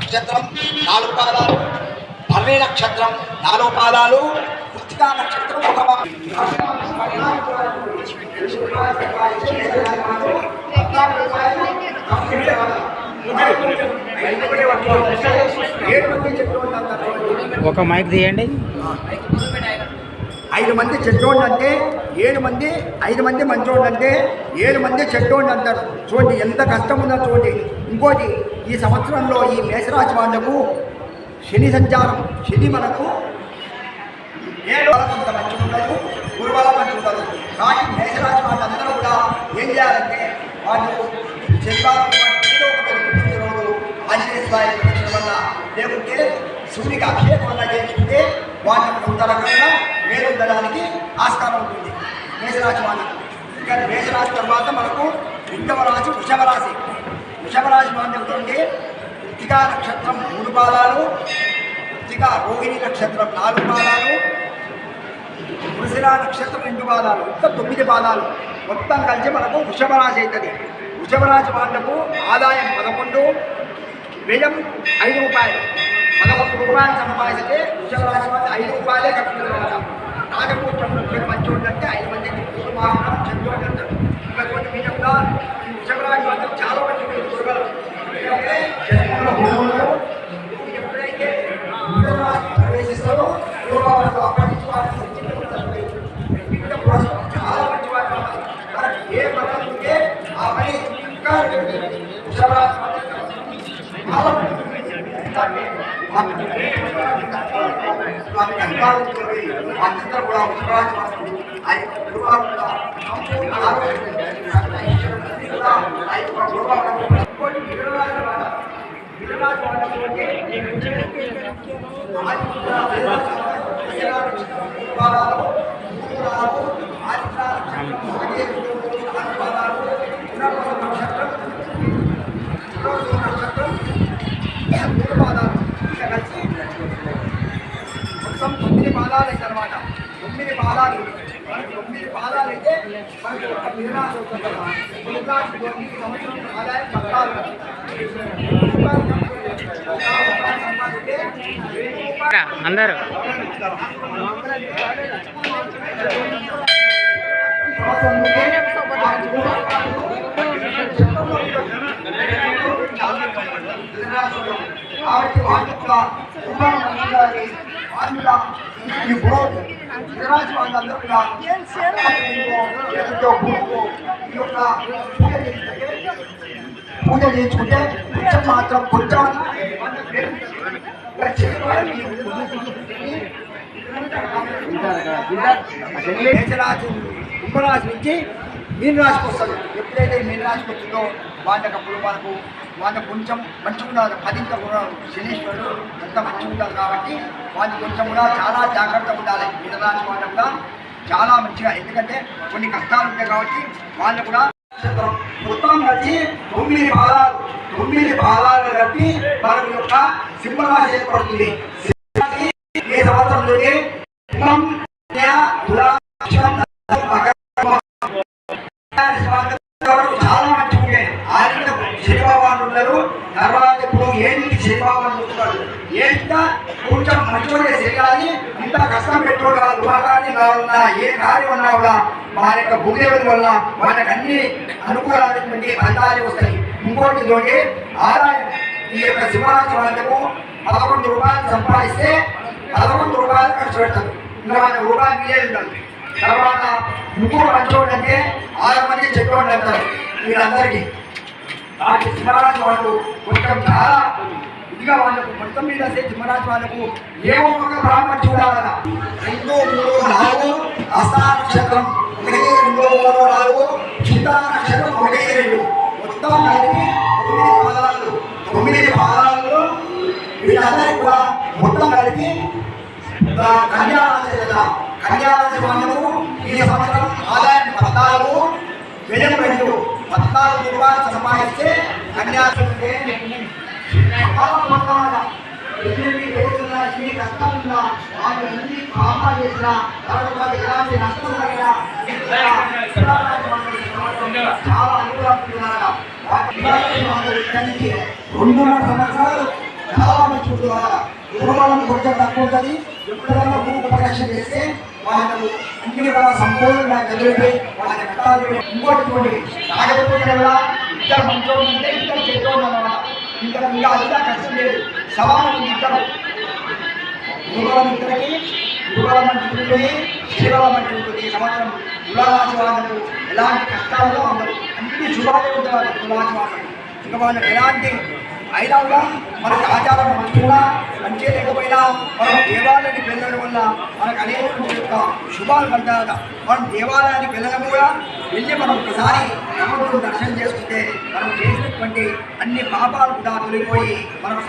నక్షత్రం 4 పాదాలు, భరణి నక్షత్రం 4 పాదాలు, కృత్తికా నక్షత్రం 1 పాదం. ఒక మైక్ తీయండి. 5 మంది చెడ్డోళ్ళు అంటే 7 మంది, 5 మంది మంచోళ్ళు అంటే 7 మంది చెడ్డోళ్ళు అంటారు. చూడండి ఎంత కష్టం ఉందో చూడండి. ఇంకోటి ఈ సంవత్సరంలో ఈ మేషరాశి వాళ్ళకు శని సంచారం, శని మనకు 7 కొంత మంచిగా ఉండదు, గురువారం మంచిగా ఉండదు. కానీ మేషరాశి వాళ్ళందరూ కూడా ఏం చేయాలంటే వాళ్ళు శనివారం ఆంజనేయ స్వామి ప్రదక్షిణ వల్ల లేకుంటే సూర్యుడికి అభిషేకం వల్ల చేసుకుంటే వాళ్ళకు కొంత రకంగా మేలుండడానికి ఆస్కారం ఉంటుంది మేషరాశి వాళ్ళకి. ఇంకా మేషరాశి తర్వాత మనకు 2వ రాశి వృషభ రాశి. వృషభ రాశి వాళ్ళకి కృత్తికా నక్షత్రం 3 పాదాలు, కృత్తికా రోహిణి నక్షత్రం 4 పాదాలు, వృషిరా నక్షత్రం 2 పాదాలు, ఇంకా 9 పాదాలు మొత్తం కలిసి మనకు వృషభ రాశి అవుతుంది. వృషభ రాశి వాళ్ళకు ఆదాయం 11, వ్యయం 5 రూపాయలు. 11 రూపాయలు సంపాదిస్తే వృషభ రాశి వాళ్ళు 5 రూపాయలే కట్టుకుంటారు. రాజపూర్తి మంచి ఉందంటే 5 మందికి పూర్వమానం చెందు అంటారు. ఇంకా కొన్ని విధంగా ఈ వృషభ రాశి వాళ్ళు చాలా మంచి ఎప్పుడైతే ప్రవేశిస్తారో అప్పటి నుంచి చాలా మంచి వారు. ఏ పని ఉంటే ఆ పని ఇంకా వృషభ రాశి అందరూ కూడా మొత్తం 9 పాదాలు అయితే అనమాట. 9 పాదాలు, 9 పాదాలు అయితే మనకి ఒక మిథునాశి అవుతుంది కదా. సంవత్సరం ఆదాయం 14. అందరూ కాబట్టి వాళ్ళు కూడా ఈ గురువు గుజరాత్ వాళ్ళందరూ కూడా పూజ చేయించుకుంటే కొంచెం మాత్రం కొంచెం మేషరాశి కుంభరాశి నుంచి మీనరాశికి వస్తుంది. ఎప్పుడైతే మీనరాశికి వచ్చిందో వాళ్ళకప్పుడు వాళ్ళకు కొంచెం మంచిగా ఉండాలి. 10 కూడా శనీశ్వరుడు అంత మంచిగా ఉండాలి. కాబట్టి వాళ్ళు కొంచెం కూడా చాలా జాగ్రత్తగా ఉండాలి. మీనరాశి వాళ్ళు కూడా చాలా మంచిగా, ఎందుకంటే కొన్ని కష్టాలు ఉంటాయి కాబట్టి వాళ్ళు కూడా మొత్తం కలిసి 9 పాదాలు కలిపి మన యొక్క సింహరాశి ఏర్పడుతుంది. ఈ సంవత్సరంలోనే చాలా మంచిగా ఉంటాయి. ఆయన శనిభావాలు ఉన్నారు. తర్వాత ఇప్పుడు ఏంటి శనిభావాలు చూస్తున్నారు. ఏంట కొంచెం మంచిగా చేయాలి. ఇంత కష్టం పెట్టుకోవాలి. గృహకార్యం కావాలన్నా ఏ కార్యం ఉన్నా కూడా మా యొక్క భూదేవుల వల్ల వాళ్ళకి అన్ని అనుకూలమైనటువంటి ఫలితాలు వస్తాయి. ఇంకోటి తోటి ఆదాయం ఈ యొక్క సింహరాశి వాళ్ళకు 11 రూపాయలు సంపాదిస్తే 11 రూపాయలు ఖర్చు పెడతారు. ఇంకా మన రూపాయలు మిగిలే ఉంటుంది. తర్వాత ముగ్గురు మంచోళ్ళు అంటే 6 మంది చెట్టోళ్ళు అంటారు. వీళ్ళందరికీ ఆ సింహరాశి వాళ్ళు కొంచెం చాలా ఇదిగా వాళ్ళకు మొత్తం మీద సింహరాశి వాళ్ళకు ఏమో ఒక బ్రాహ్మణ చూడాలన్న 2, 3, 4 హస్త నక్షత్రం 1, 2, 3, 4 చిత్తా నక్షత్రం 1, 2 మొత్తం కలిపి 9 పాదాలు వీళ్ళందరికీ కూడా మొత్తం కలిపి కన్యారాశి కదా. కన్యారాశి వాళ్ళకు ఈ సంవత్సరం ఆదాయం 14, వ్యయం 2, 14 రూపాయలు సంపాదిస్తే కన్యారాశి కష్టంగా వాళ్ళు ఎన్ని పాపా చేసినా తర్వాత ఎలాంటి నష్టం కలిగినా చాలా అనుకూలంగా 2.5 సంవత్సరాలు చాలా మంచి ఉంటుంది కదా. గురుబలం కొంచెం తక్కువ ఉంటుంది. ఎప్పుడైనా గురువు పరీక్ష చేస్తే వాళ్ళకు అన్ని కూడా సంపూర్ణంగా చదివితే వాళ్ళ కష్టాలు ఇంకోటి రాకపోతే కూడా ఇద్దరు మంచోళ్ళు ఉంటే ఇద్దరు చెడ్డోళ్ళు అన్నమాట. ఇంకా అదిగా కష్టం లేదు. సవాలు ఉంది ఇద్దరు. గురుబలం ఇద్దరికి గురుబలం మంచి ఉంటుంది, శ్రీబలం మంచి ఉంటుంది. ఈ సంవత్సరం తులారాశి వాళ్ళకు ఎలాంటి కష్టాలు ఉండవు. అన్ని శుభాలే ఉంటారు తులారాశి వాళ్ళకు. ఇంకా వాళ్ళకి ఎలాంటి అయినా కూడా మనకు ఆచారం మంచిగా మంచిగా లేకపోయినా మనం దేవాలయానికి వెళ్ళడం వల్ల మనకు అనేక యొక్క శుభాలు కలుగుతాయట. మనం దేవాలయానికి వెళ్ళడం కూడా వెళ్ళి మనం ఒకసారి భగవంతుడు దర్శనం చేసుకుంటే మనం చేసినటువంటి అన్ని పాపాలు కూడా తొలగిపోయి మనం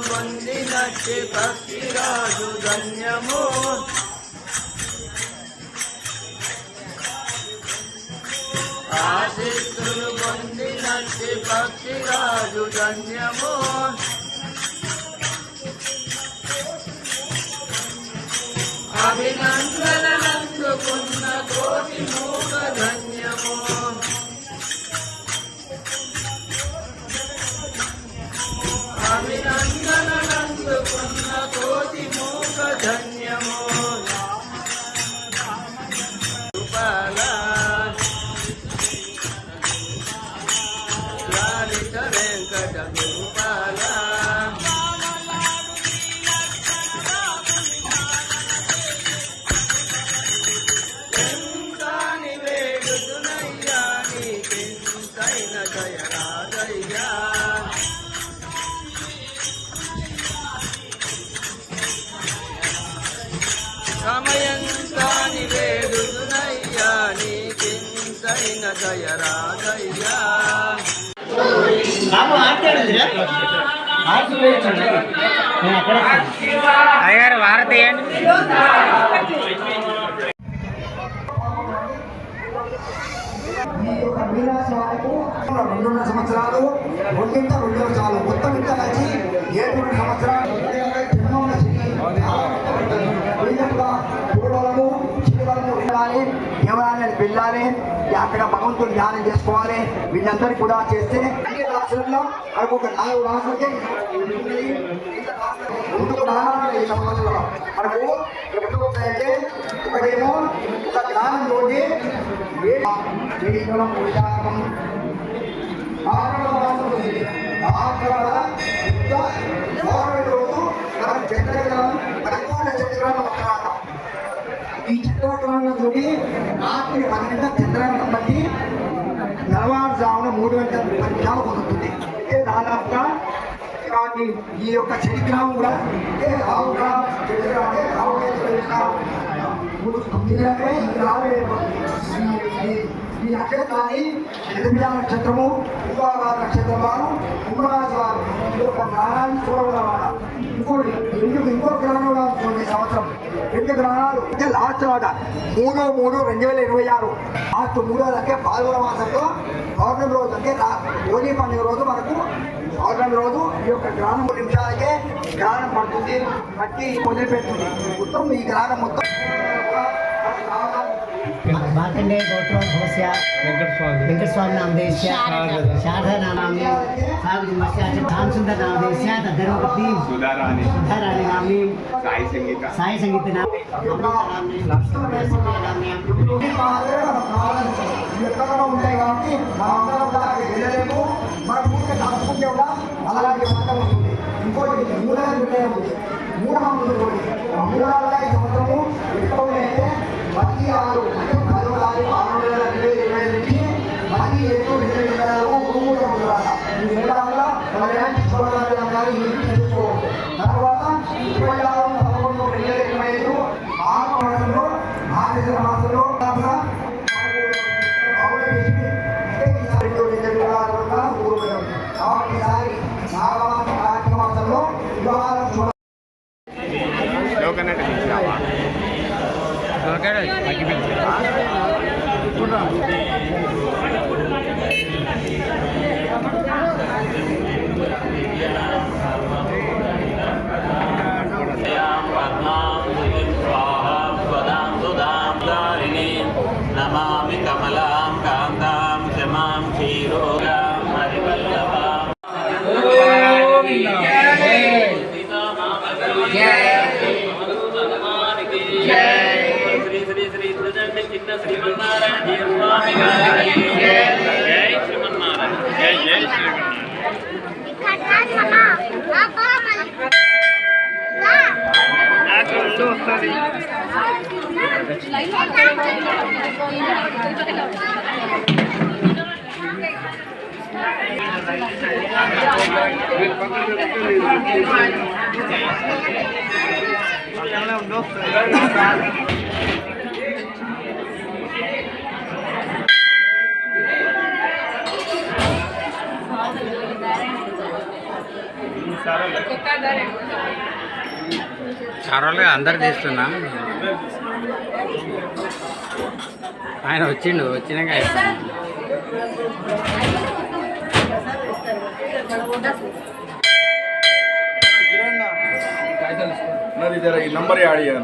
పొందినట్టి భక్తిరాజు ధన్యము. ఆశిస్తులు పొందినట్టి భక్తిరాజు ధన్యము. అభినందనందుకున్న కోటి మూగ ధన్యము. అభినందనందుకున్న కోటి మూగ ధన్యము. రూపాల లాలిత వెంకట గోపాల ఎంతాని వేడుతునయ్యా నీకెంతైన దయరాదయ్యా. సమయంతాని వేడుతునయ్యా నీకెంతైన దయరాదయ్యా. అయ్యారు వారతి ఏంటి ఈ యొక్క మీనాక్షి వారికి 2 సంవత్సరాలు 2 సంవత్సరాలు మొత్తం ఇంత కలిసి 7 సంవత్సరాలు దేవాలయానికి వెళ్ళాలి. అక్కడ భగవంతుని ధ్యానం చేసుకోవాలి. వీళ్ళందరూ కూడా చేస్తే అన్ని రాష్ట్రాల్లో మనకు ఒక 4 రాష్ట్రాలకే ముందుకు ఈ సంవత్సరంలో మనకు ఎప్పుడు వస్తాయంటే ఒకటేమో ఒక జ్ఞానం తోటి ఈ చంద్రగ్రహణంతో రాత్రి 10 గంటల చంద్రగ్రహణం బట్టి తెల్లవారుజామున 3 గంటల 30 నిమిషాలు కుదురుతుంది. దాదాపుగా కాబట్టి ఈ యొక్క చరిత్రం కూడా ఈ నక్షత్రాన్ని ఎనిమిదవ నక్షత్రము కుంభరాశి నక్షత్రం వారు కుంభరాశి వారు ఈ యొక్క గ్రహణాన్ని చూడడం వల్ల ఇంకోటి ఇంకో గ్రహణం కూడా ఉంటుంది. సంవత్సరం 2 గ్రహణాలు అంటే లాస్ట్ వాట 3/3/2026 లాస్ట్ 3వ అంటే పాల్గొన మాసంలో పౌర్ణమి రోజు అంటే హోలీ పండుగ రోజు మనకు పౌర్ణమి రోజు ఈ యొక్క గ్రహణం 3 నిమిషాలకే గ్రహణం పడుతుంది. పట్టి మొదలుపెడుతుంది. మొత్తం ఈ గ్రహణం మొత్తం मार्कंडेय गौतम घोष्य वेंकट स्वामी नामदेश्य शारदा नामानी धाम सुंदर नामदेश्य धर्मपत्नी सुधारानी नामनी साई संगीत नाम ఉంటాయి కాబట్టి వెళ్ళలేము. మన పూర్తి దాచుకుంటే కూడా అలాంటి మాత్రం ఉంటుంది. ఇంకోటి మూలాలు ఉంటాయి. మూఢాలు మూఢాలుగా ఈ సంవత్సరము ఎక్కువ అయితే 16 అంటే 16/6/2020 నుంచి 17/7/2020 గురువులు ఉండాలి. ఈ ఏడాదిలో ఎలాంటి చూడాలి తెలుసుకోవాలి. తర్వాత 26/11/2025 మాసంలో మార్గశిర మాసంలో ఈసారి నాగమాసం కార్తీక మాసంలో వివాహాలు చూడాలి. ఓకే చారోళ్ళుగా అందరు తీస్తున్నా ఆయన వచ్చినాక नदी जरा नंबर याद है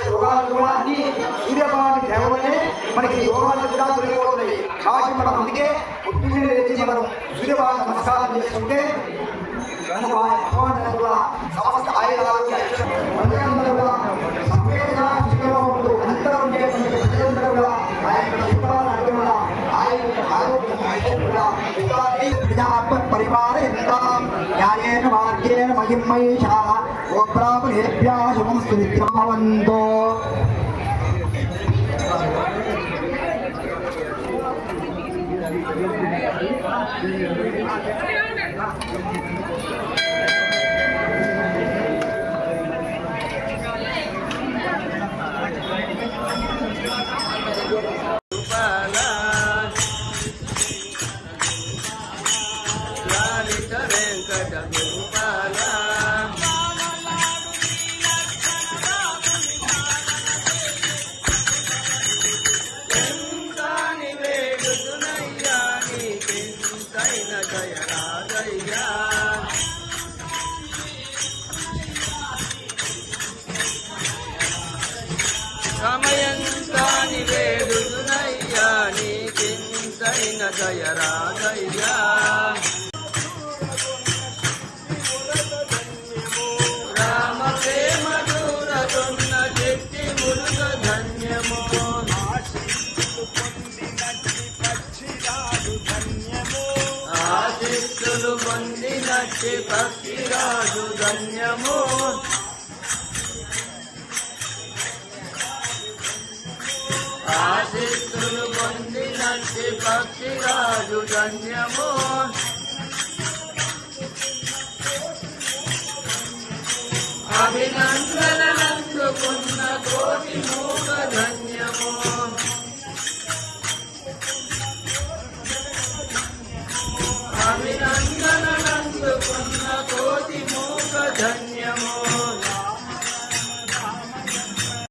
రోగాలు సూర్యభగవాన్ని దేవనే మనకి రోగాలు కూడా తొలగిపోతున్నాయి. కాబట్టి మనం అందుకే పొద్దున్నే లేచి మనం సూర్యభగవాన్ నమస్కారం చేసుకుంటే భగవాన్ కూడా సమస్త ఆయుధాలు అందరూ కూడా సంపేదగా ఉంటూ అందరూ ప్రజలందరూ కూడా పరిపాలయంతాం న్యాయేన మార్గేణ మహిమహేషా గోబ్రాహ్మణేభ్యः శుభమస్తు నిత్యం భవంతు. సమయంతాని వేడుదునయ్యా నీకింతైన దయ రాగయ్యా. రామ ప్రేమ దూరదున్న చెట్టి మురుగ ధన్యము. ఆశిస్సులు పొందినట్టి పక్షిరాజు ధన్యము. ఆశిస్సులు పొందినట్టి పక్షిరాజు ధన్యము. అభినందనలందుకున్న కోటి